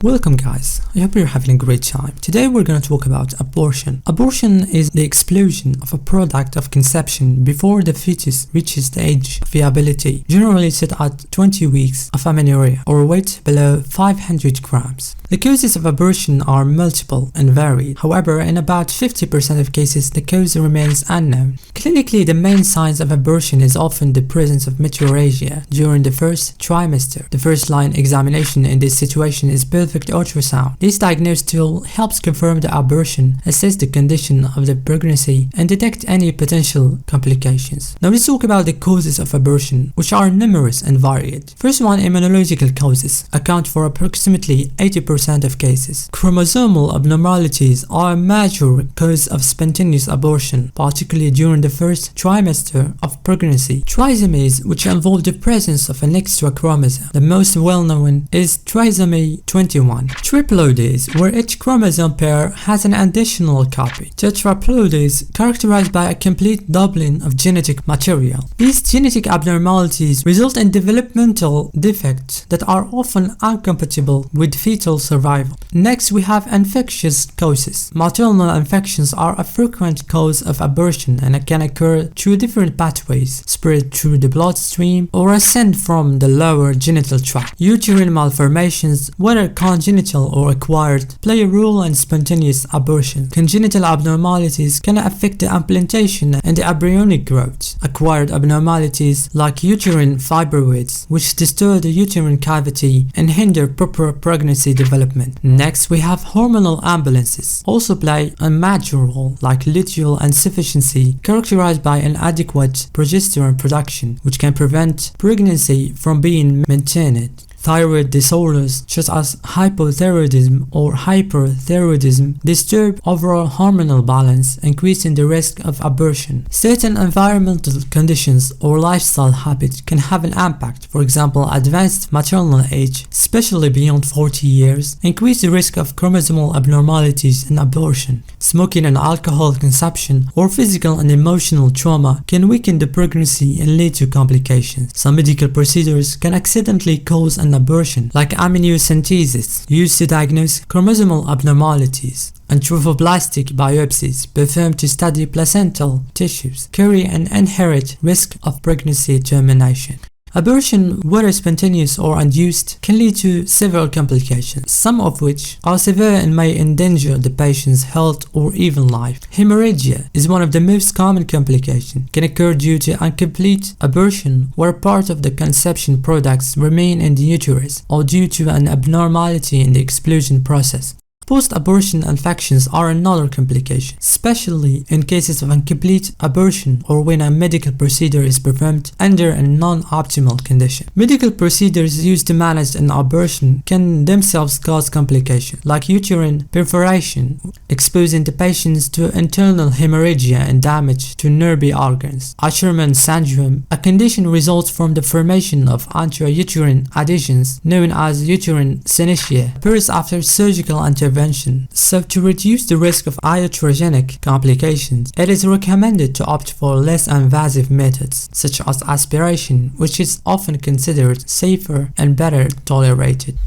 Welcome guys, I hope you're having a great time. Today we're going to talk about abortion. Abortion is the expulsion of a product of conception before the fetus reaches the age of viability, generally set at 20 weeks of amenorrhea or weight below 500 grams. The causes of abortion are multiple and varied. However, in about 50% of cases, the cause remains unknown. Clinically, the main signs of abortion is often the presence of amenorrhea during the first trimester. The first line examination in this situation is pelvic ultrasound. This diagnostic tool helps confirm the abortion, assess the condition of the pregnancy, and detect any potential complications. Now let's talk about the causes of abortion, which are numerous and varied. First one, immunological causes account for approximately 80% of cases. Chromosomal abnormalities are a major cause of spontaneous abortion, particularly during the first trimester of pregnancy. Trisomies, which involve the presence of an extra chromosome. The most well-known is trisomy 21. Triploidies, where each chromosome pair has an additional copy. Tetraploidies, characterized by a complete doubling of genetic material. These genetic abnormalities result in developmental defects that are often incompatible with fetal survival. Next, we have infectious causes. Maternal infections are a frequent cause of abortion and can occur through different pathways, spread through the bloodstream or ascend from the lower genital tract. Uterine malformations, whether congenital or acquired, play a role in spontaneous abortion. Congenital abnormalities can affect the implantation and the embryonic growth. Acquired abnormalities like uterine fibroids, which disturb the uterine cavity and hinder proper pregnancy development. Next, we have hormonal imbalances, also play a major role, like luteal insufficiency, characterized by inadequate progesterone production, which can prevent pregnancy from being maintained. Thyroid disorders such as hypothyroidism or hyperthyroidism disturb overall hormonal balance, increasing the risk of abortion. Certain environmental conditions or lifestyle habits can have an impact. For example, advanced maternal age, especially beyond 40 years, increase the risk of chromosomal abnormalities and abortion. Smoking and alcohol consumption or physical and emotional trauma can weaken the pregnancy and lead to complications. Some medical procedures can accidentally cause an abortion, like amniocentesis, used to diagnose chromosomal abnormalities, and trophoblastic biopsies performed to study placental tissues, carry an inherent risk of pregnancy termination. Abortion, whether spontaneous or induced, can lead to several complications, some of which are severe and may endanger the patient's health or even life. Hemorrhage is one of the most common complications. It can occur due to incomplete abortion, where part of the conception products remain in the uterus, or due to an abnormality in the expulsion process. Post-abortion infections are another complication, especially in cases of incomplete abortion or when a medical procedure is performed under a non-optimal condition. Medical procedures used to manage an abortion can themselves cause complications, like uterine perforation, exposing the patients to internal hemorrhage and damage to nearby organs. Asherman syndrome, a condition results from the formation of intrauterine adhesions known as uterine synetia, occurs after surgical intervention. So to reduce the risk of iatrogenic complications, it is recommended to opt for less invasive methods, such as aspiration, which is often considered safer and better tolerated.